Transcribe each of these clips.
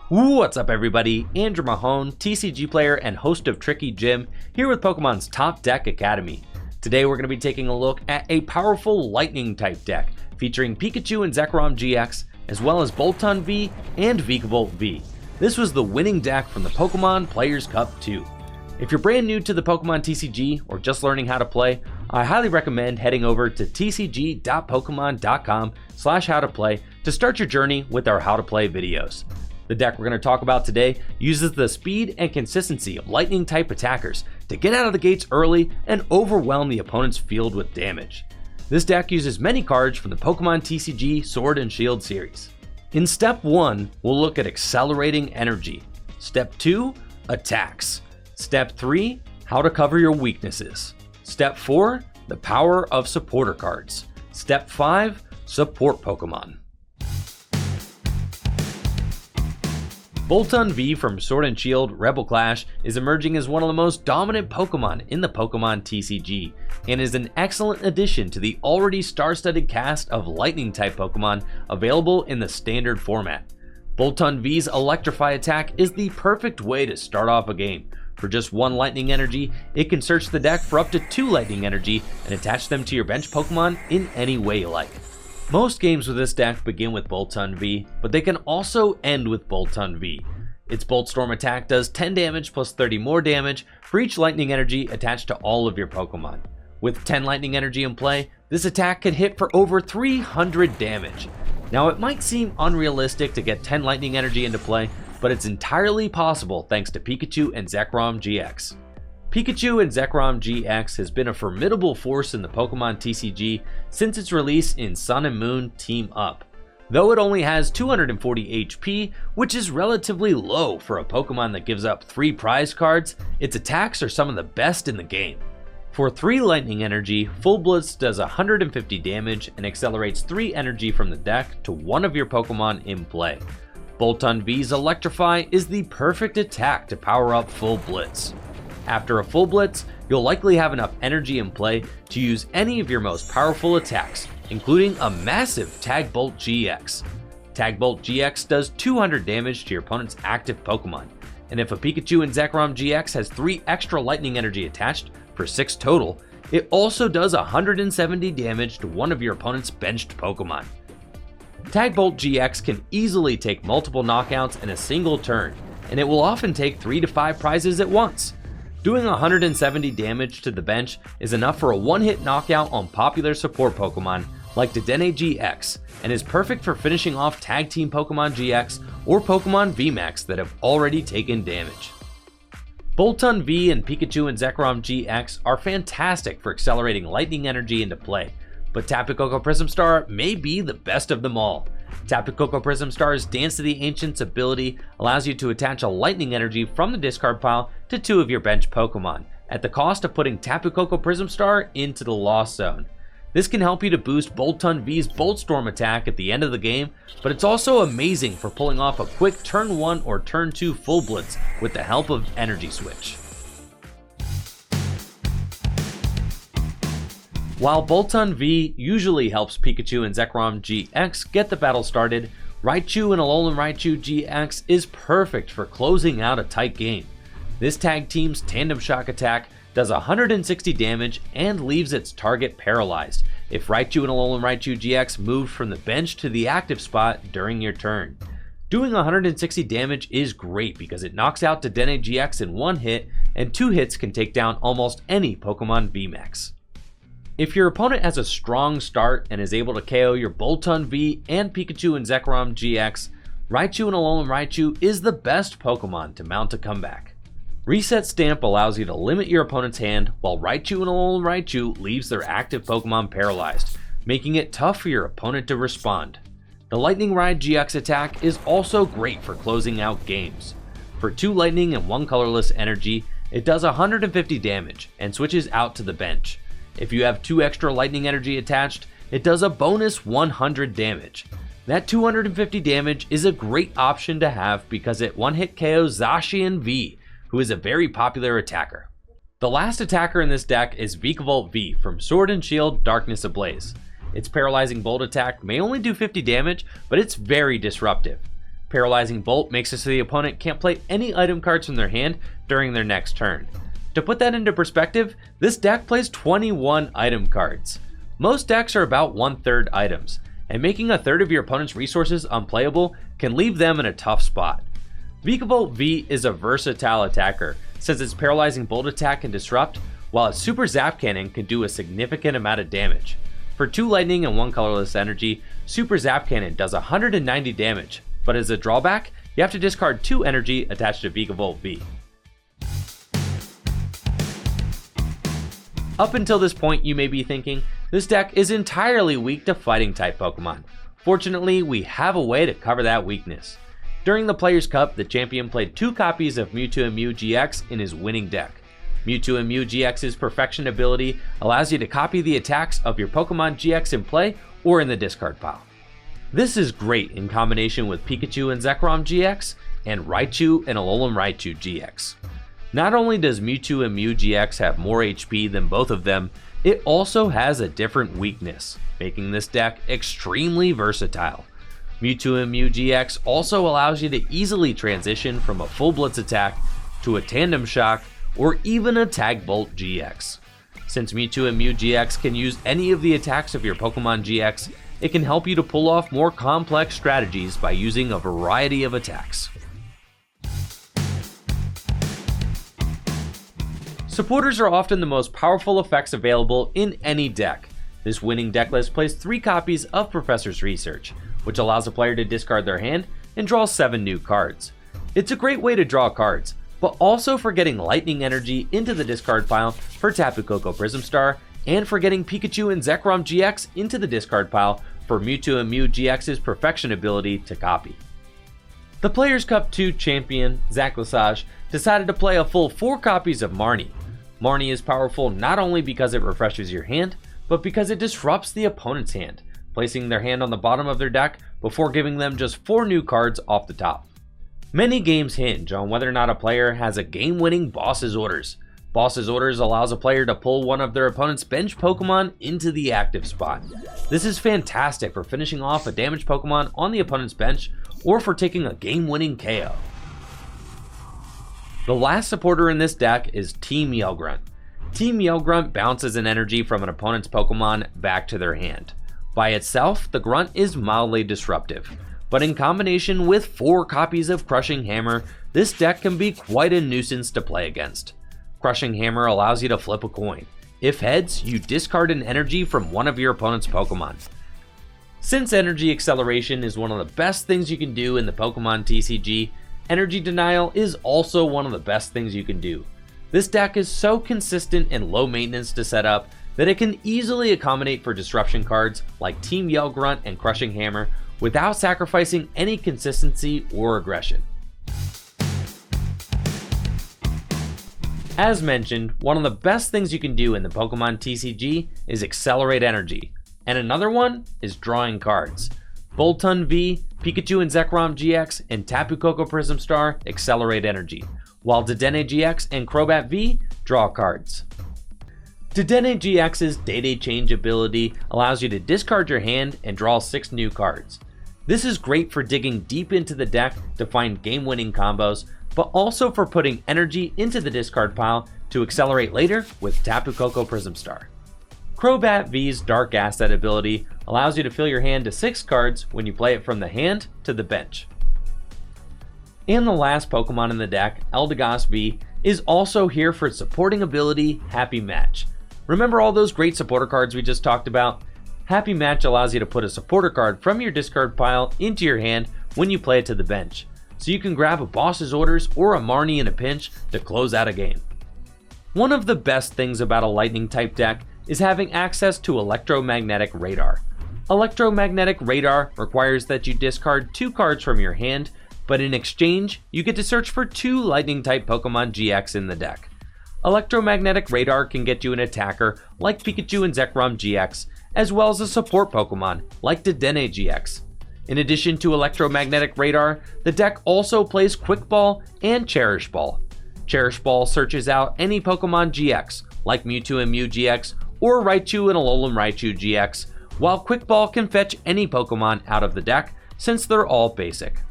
What's up everybody, Andrew Mahone, TCG player and host of Tricky Gym, here with Pokemon's Top Deck Academy. Today we're going to be taking a look at a powerful lightning type deck, featuring Pikachu and Zekrom GX, as well as Bolton V and Vikavolt V. This was the winning deck from the Pokemon Players Cup 2. If you're brand new to the Pokemon TCG or just learning how to play, I highly recommend heading over to tcg.pokemon.com/howtoplay to start your journey with our how to play videos. The deck we're going to talk about today uses the speed and consistency of lightning type attackers to get out of the gates early and overwhelm the opponent's field with damage. This deck uses many cards from the Pokemon TCG Sword and Shield series. In step 1, we'll look at accelerating energy. Step 2, attacks. Step 3, how to cover your weaknesses. Step 4, the power of supporter cards. Step 5, support Pokemon. Bolton V from Sword and Shield Rebel Clash is emerging as one of the most dominant Pokemon in the Pokemon TCG, and is an excellent addition to the already star-studded cast of Lightning-type Pokemon available in the standard format. Bolton V's Electrify attack is the perfect way to start off a game. For just 1 Lightning Energy, it can search the deck for up to 2 Lightning Energy and attach them to your bench Pokemon in any way you like. Most games with this deck begin with Bolton V, but they can also end with Bolton V. Its Bolt Storm attack does 10 damage plus 30 more damage for each Lightning Energy attached to all of your Pokemon. With 10 Lightning Energy in play, this attack can hit for over 300 damage. Now it might seem unrealistic to get 10 Lightning Energy into play, but it's entirely possible thanks to Pikachu and Zekrom GX. Pikachu and Zekrom GX has been a formidable force in the Pokemon TCG since its release in Sun and Moon Team Up. Though it only has 240 HP, which is relatively low for a Pokemon that gives up 3 prize cards, its attacks are some of the best in the game. For 3 Lightning Energy, Full Blitz does 150 damage and accelerates 3 energy from the deck to one of your Pokemon in play. Bolton V's Electrify is the perfect attack to power up Full Blitz. After a Full Blitz, you'll likely have enough energy in play to use any of your most powerful attacks, including a massive Tag Bolt GX. Tag Bolt GX does 200 damage to your opponent's active Pokemon, and if a Pikachu and Zekrom GX has 3 extra Lightning Energy attached for 6 total, it also does 170 damage to one of your opponent's benched Pokemon. Tag Bolt GX can easily take multiple knockouts in a single turn, and it will often take 3 to 5 prizes at once. Doing 170 damage to the bench is enough for a one-hit knockout on popular support Pokemon like Dedenne GX, and is perfect for finishing off Tag Team Pokémon GX or Pokemon VMAX that have already taken damage. Bolton V and Pikachu and Zekrom GX are fantastic for accelerating Lightning Energy into play, but Tapu Koko Prism Star may be the best of them all. Tapu Koko Prism Star's Dance of the Ancients ability allows you to attach a Lightning Energy from the discard pile to 2 of your bench Pokemon, at the cost of putting Tapu Koko Prism Star into the Lost Zone. This can help you to boost Bolton V's Bolt Storm attack at the end of the game, but it's also amazing for pulling off a quick turn 1 or turn 2 Full Blitz with the help of Energy Switch. While Bolton V usually helps Pikachu and Zekrom GX get the battle started, Raichu and Alolan Raichu GX is perfect for closing out a tight game. This tag team's Tandem Shock attack does 160 damage and leaves its target paralyzed if Raichu and Alolan Raichu GX move from the bench to the active spot during your turn. Doing 160 damage is great because it knocks out Dedenne GX in 1 hit, and 2 hits can take down almost any Pokemon VMAX. If your opponent has a strong start and is able to KO your Bolton V and Pikachu and Zekrom GX, Raichu and Alolan Raichu is the best Pokemon to mount a comeback. Reset Stamp allows you to limit your opponent's hand while Raichu and Alolan Raichu leaves their active Pokemon paralyzed, making it tough for your opponent to respond. The Lightning Ride GX attack is also great for closing out games. For 2 Lightning and 1 colorless energy, it does 150 damage and switches out to the bench. If you have 2 extra Lightning Energy attached, it does a bonus 100 damage. That 250 damage is a great option to have because it one-hit KOs Zacian V, who is a very popular attacker. The last attacker in this deck is Vikavolt V from Sword and Shield Darkness Ablaze. Its paralyzing bolt attack may only do 50 damage, but it's very disruptive. Paralyzing Bolt makes it so the opponent can't play any item cards from their hand during their next turn. To put that into perspective, this deck plays 21 item cards. Most decks are about 1/3 items, and making a third of your opponent's resources unplayable can leave them in a tough spot. Vikavolt V is a versatile attacker, since its Paralyzing Bolt attack can disrupt, while its Super Zap Cannon can do a significant amount of damage. For 2 lightning and 1 colorless energy, Super Zap Cannon does 190 damage, but as a drawback, you have to discard 2 energy attached to Vikavolt V. Up until this point, you may be thinking, this deck is entirely weak to fighting type Pokemon. Fortunately, we have a way to cover that weakness. During the Players' Cup, the champion played 2 copies of Mewtwomu GX in his winning deck. Mewtwomu GX's Perfection ability allows you to copy the attacks of your Pokemon GX in play or in the discard pile. This is great in combination with Pikachu and Zekrom GX and Raichu and Alolan Raichu GX. Not only does Mewtwomu GX have more HP than both of them, it also has a different weakness, making this deck extremely versatile. Mewtwomu GX also allows you to easily transition from a full blitz attack to a tandem shock or even a Tag Bolt GX. Since Mewtwomu GX can use any of the attacks of your Pokemon GX, it can help you to pull off more complex strategies by using a variety of attacks. Supporters are often the most powerful effects available in any deck. This winning deck list plays 3 copies of Professor's Research, which allows a player to discard their hand and draw 7 new cards. It's a great way to draw cards, but also for getting lightning energy into the discard pile for Tapu Koko Prism Star, and for getting Pikachu and Zekrom GX into the discard pile for Mewtwomu GX's Perfection ability to copy. The Players' Cup 2 champion, Zach Lesage, decided to play a full 4 copies of Marnie. Marnie is powerful not only because it refreshes your hand, but because it disrupts the opponent's hand, placing their hand on the bottom of their deck before giving them just 4 new cards off the top. Many games hinge on whether or not a player has a game-winning Boss's Orders. Boss's Orders allows a player to pull one of their opponent's bench Pokemon into the active spot. This is fantastic for finishing off a damaged Pokemon on the opponent's bench or for taking a game-winning KO. The last supporter in this deck is Team Yellgrunt. Team Yellgrunt bounces an energy from an opponent's Pokemon back to their hand. By itself, the Grunt is mildly disruptive, but in combination with 4 copies of Crushing Hammer, this deck can be quite a nuisance to play against. Crushing Hammer allows you to flip a coin. If heads, you discard an energy from one of your opponent's Pokemon. Since Energy Acceleration is one of the best things you can do in the Pokemon TCG, Energy Denial is also one of the best things you can do. This deck is so consistent and low maintenance to set up that it can easily accommodate for disruption cards like Team Yellgrunt and Crushing Hammer without sacrificing any consistency or aggression. As mentioned, one of the best things you can do in the Pokemon TCG is accelerate energy, and another one is drawing cards. Bolton V, Pikachu and Zekrom GX, and Tapu Koko Prism Star accelerate energy, while Dedenne GX and Crobat V draw cards. Dedenne GX's Day-Day Change ability allows you to discard your hand and draw 6 new cards. This is great for digging deep into the deck to find game-winning combos, but also for putting energy into the discard pile to accelerate later with Tapu Koko Prism Star. Crobat V's Dark Asset ability allows you to fill your hand to 6 cards when you play it from the hand to the bench. And the last Pokemon in the deck, Eldegoss V, is also here for its supporting ability, Happy Match. Remember all those great supporter cards we just talked about? Happy Match allows you to put a supporter card from your discard pile into your hand when you play it to the bench, so you can grab a Boss's Orders or a Marnie in a pinch to close out a game. One of the best things about a Lightning type deck is having access to Electromagnetic Radar. Electromagnetic Radar requires that you discard 2 cards from your hand, but in exchange, you get to search for 2 Lightning type Pokemon GX in the deck. Electromagnetic Radar can get you an attacker like Pikachu and Zekrom GX, as well as a support Pokemon like Dedenne GX. In addition to Electromagnetic Radar, the deck also plays Quick Ball and Cherish Ball. Cherish Ball searches out any Pokemon GX, like Mewtwomu GX or Raichu and Alolan Raichu GX, while Quick Ball can fetch any Pokemon out of the deck since they're all basic.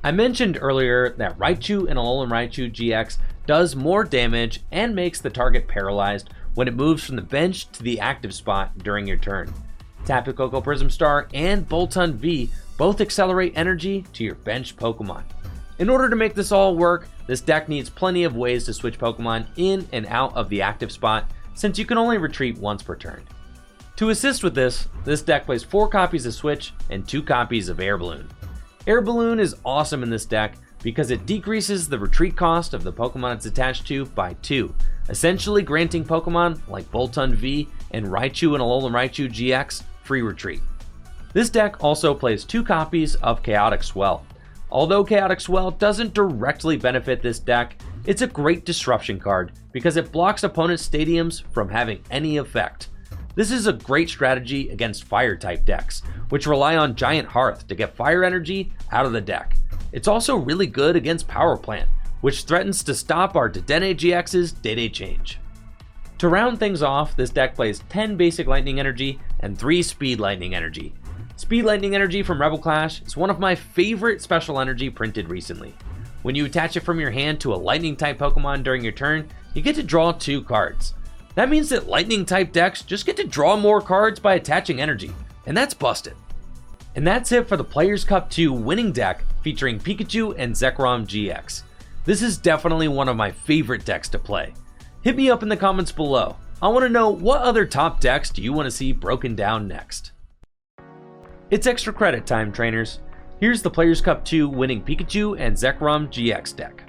I mentioned earlier that Raichu and Raichu GX does more damage and makes the target paralyzed when it moves from the bench to the active spot during your turn. Tapu Koko Prism Star and Bolton V both accelerate energy to your bench Pokemon. In order to make this all work, this deck needs plenty of ways to switch Pokemon in and out of the active spot, since you can only retreat once per turn. To assist with this deck plays 4 copies of Switch and 2 copies of Air Balloon. Air Balloon is awesome in this deck because it decreases the retreat cost of the Pokemon it's attached to by 2, essentially granting Pokemon like Bolton V and Raichu and Raichu GX free retreat. This deck also plays 2 copies of Chaotic Swell. Although Chaotic Swell doesn't directly benefit this deck, it's a great disruption card because it blocks opponents' stadiums from having any effect. This is a great strategy against Fire-type decks, which rely on Giant Hearth to get fire energy out of the deck. It's also really good against Power Plant, which threatens to stop our Dedenne GX's Day-Day Change. To round things off, this deck plays 10 basic Lightning Energy and 3 Speed Lightning Energy. Speed Lightning Energy from Rebel Clash is one of my favorite special energy printed recently. When you attach it from your hand to a Lightning-type Pokemon during your turn, you get to draw 2 cards. That means that Lightning-type decks just get to draw more cards by attaching energy, and that's busted. And that's it for the Players' Cup 2 winning deck featuring Pikachu and PikaRom GX. This is definitely one of my favorite decks to play. Hit me up in the comments below. I want to know, what other top decks do you want to see broken down next? It's extra credit time, trainers. Here's the Players' Cup 2 winning Pikachu and PikaRom GX deck.